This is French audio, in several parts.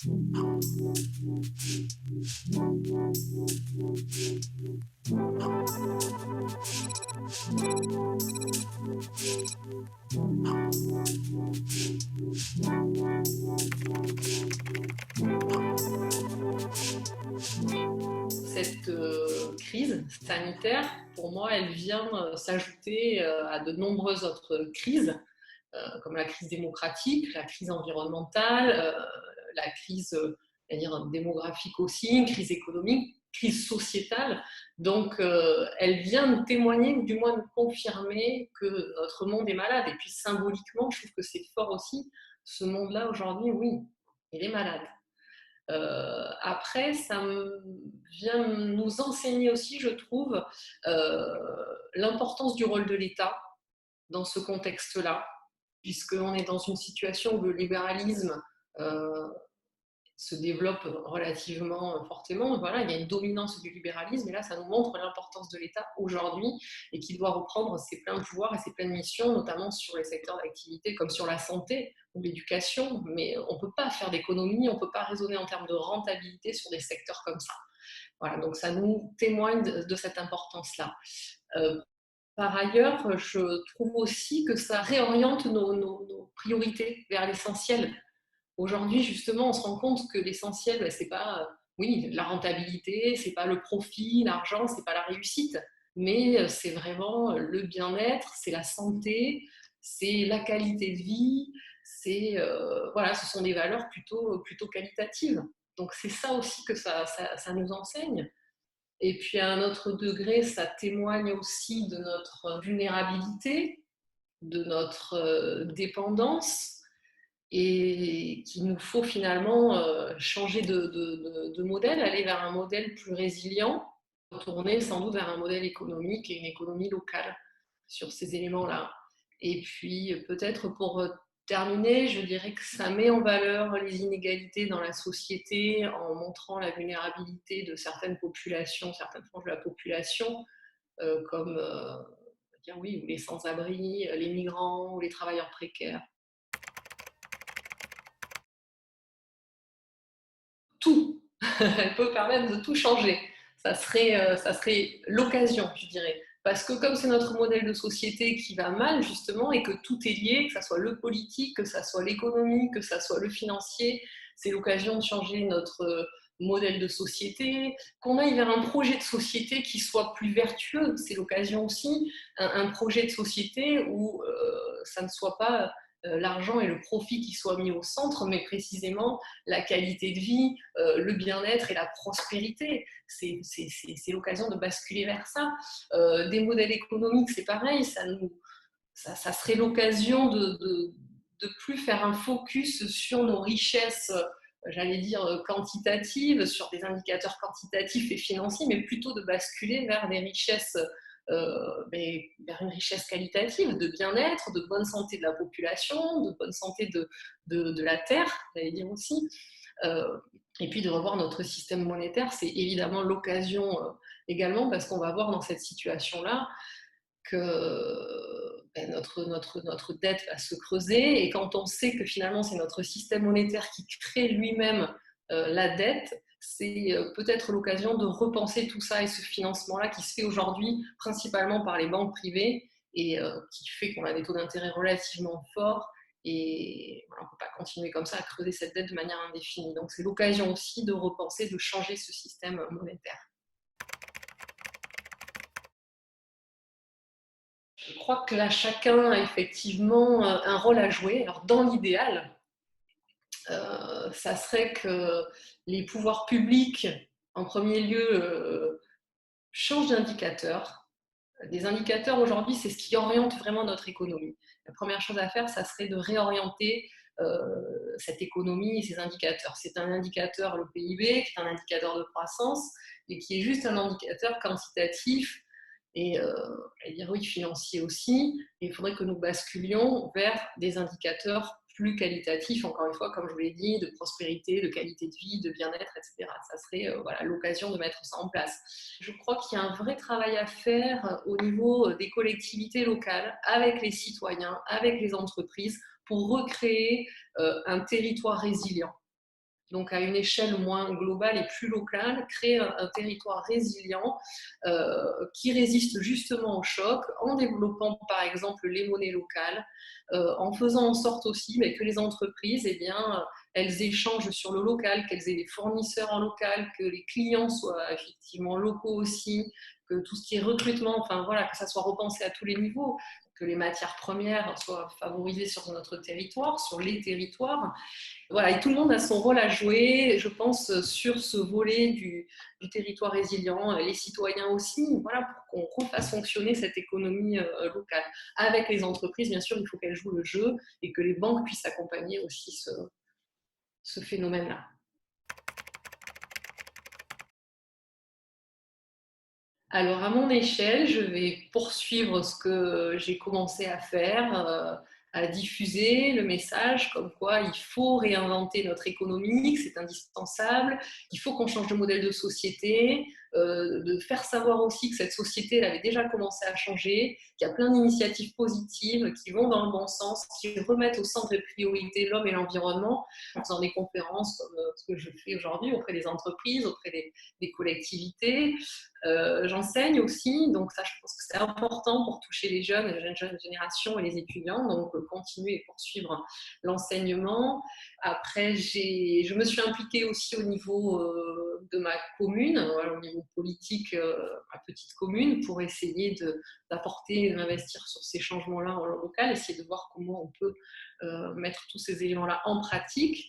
Cette crise sanitaire, pour moi, elle vient s'ajouter à de nombreuses autres crises, comme la crise démocratique, la crise environnementale, la crise démographique aussi, une crise économique, crise sociétale. Donc, elle vient témoigner, ou du moins nous confirmer que notre monde est malade. Et puis, symboliquement, je trouve que c'est fort aussi. Ce monde-là, aujourd'hui, oui, il est malade. Après, ça vient nous enseigner aussi, je trouve, l'importance du rôle de l'État dans ce contexte-là, puisqu'on est dans une situation où le libéralisme se développe relativement fortement. Voilà, il y a une dominance du libéralisme, et là, ça nous montre l'importance de l'État aujourd'hui et qu'il doit reprendre ses pleins pouvoirs et ses pleines missions, notamment sur les secteurs d'activité comme sur la santé ou l'éducation. Mais on ne peut pas faire d'économie, on ne peut pas raisonner en termes de rentabilité sur des secteurs comme ça. Voilà, donc ça nous témoigne de cette importance-là. Par ailleurs, je trouve aussi que ça réoriente nos priorités vers l'essentiel. Aujourd'hui, justement, on se rend compte que l'essentiel, c'est pas, oui, la rentabilité, c'est pas le profit, l'argent, c'est pas la réussite, mais c'est vraiment le bien-être, c'est la santé, c'est la qualité de vie, c'est voilà, ce sont des valeurs plutôt qualitatives. Donc c'est ça aussi que ça nous enseigne. Et puis à un autre degré, ça témoigne aussi de notre vulnérabilité, de notre dépendance, et qu'il nous faut finalement changer de modèle, aller vers un modèle plus résilient, retourner sans doute vers un modèle économique et une économie locale sur ces éléments-là. Et puis peut-être pour terminer, je dirais que ça met en valeur les inégalités dans la société en montrant la vulnérabilité de certaines populations, certaines franges de la population, comme oui, les sans-abri, les migrants ou les travailleurs précaires. Tout. Elle peut permettre de tout changer. Ça serait l'occasion, je dirais. Parce que comme c'est notre modèle de société qui va mal, justement, et que tout est lié, que ce soit le politique, que ce soit l'économie, que ce soit le financier, c'est l'occasion de changer notre modèle de société, qu'on aille vers un projet de société qui soit plus vertueux. C'est l'occasion aussi, un projet de société où ça ne soit pas l'argent et le profit qui soient mis au centre, mais précisément la qualité de vie, le bien-être et la prospérité. C'est l'occasion de basculer vers ça. Des modèles économiques, c'est pareil, ça serait l'occasion de plus faire un focus sur nos richesses, j'allais dire quantitatives, sur des indicateurs quantitatifs et financiers, mais plutôt de basculer vers des richesses, vers une richesse qualitative, de bien-être, de bonne santé de la population, de bonne santé de la terre, j'allais dire aussi. Euh, et puis de revoir notre système monétaire, c'est évidemment l'occasion également, parce qu'on va voir dans cette situation-là que notre dette va se creuser, et quand on sait que finalement c'est notre système monétaire qui crée lui-même la dette, c'est peut-être l'occasion de repenser tout ça et ce financement-là qui se fait aujourd'hui principalement par les banques privées et qui fait qu'on a des taux d'intérêt relativement forts, et voilà, on ne peut pas continuer comme ça à creuser cette dette de manière indéfinie. Donc c'est l'occasion aussi de repenser, de changer ce système monétaire. Je crois que là, chacun a effectivement un rôle à jouer. Alors, dans l'idéal, ça serait que les pouvoirs publics, en premier lieu, changent d'indicateurs. Des indicateurs, aujourd'hui, c'est ce qui oriente vraiment notre économie. La première chose à faire, ça serait de réorienter cette économie et ces indicateurs. C'est un indicateur, le PIB, qui est un indicateur de croissance, et qui est juste un indicateur quantitatif et dire oui, financier aussi. Et il faudrait que nous basculions vers des indicateurs plus qualitatifs, encore une fois, comme je vous l'ai dit, de prospérité, de qualité de vie, de bien-être, etc. Ça serait voilà, l'occasion de mettre ça en place. Je crois qu'il y a un vrai travail à faire au niveau des collectivités locales, avec les citoyens, avec les entreprises, pour recréer un territoire résilient. donc à une échelle moins globale et plus locale, créer un territoire résilient qui résiste justement au choc, en développant par exemple les monnaies locales, en faisant en sorte aussi que les entreprises, eh bien, elles échangent sur le local, qu'elles aient des fournisseurs en local, que les clients soient effectivement locaux aussi, que tout ce qui est recrutement, enfin voilà, que ça soit repensé à tous les niveaux, que les matières premières soient favorisées sur notre territoire, sur les territoires. Voilà, et tout le monde a son rôle à jouer, je pense, sur ce volet du territoire résilient, les citoyens aussi, voilà, pour qu'on refasse fonctionner cette économie locale. Avec les entreprises, bien sûr, il faut qu'elles jouent le jeu et que les banques puissent accompagner aussi ce phénomène-là. Alors, à mon échelle, je vais poursuivre ce que j'ai commencé à faire, à diffuser le message comme quoi il faut réinventer notre économie, que c'est indispensable, qu'il faut qu'on change de modèle de société, de faire savoir aussi que cette société elle avait déjà commencé à changer, qu'il y a plein d'initiatives positives qui vont dans le bon sens, qui remettent au centre des priorités l'homme et l'environnement, en faisant des conférences comme ce que je fais aujourd'hui auprès des entreprises, auprès des collectivités. J'enseigne aussi, donc ça, je pense que c'est important pour toucher les jeunes générations et les étudiants, donc continuer et poursuivre l'enseignement. Après, je me suis impliquée aussi au niveau de ma commune, voilà, au niveau politique, ma petite commune, pour essayer d'apporter, d'investir sur ces changements-là en local, essayer de voir comment on peut mettre tous ces éléments-là en pratique.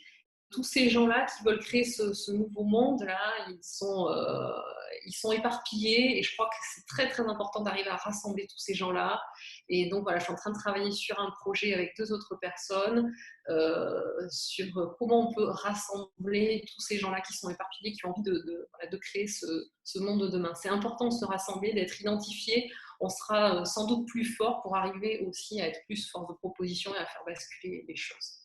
Tous ces gens-là qui veulent créer ce nouveau monde-là, ils sont éparpillés et je crois que c'est très très important d'arriver à rassembler tous ces gens-là. Et donc voilà, je suis en train de travailler sur un projet avec 2 autres personnes sur comment on peut rassembler tous ces gens-là qui sont éparpillés, qui ont envie de créer ce monde de demain. C'est important de se rassembler, d'être identifié. On sera sans doute plus fort pour arriver aussi à être plus force de proposition et à faire basculer les choses.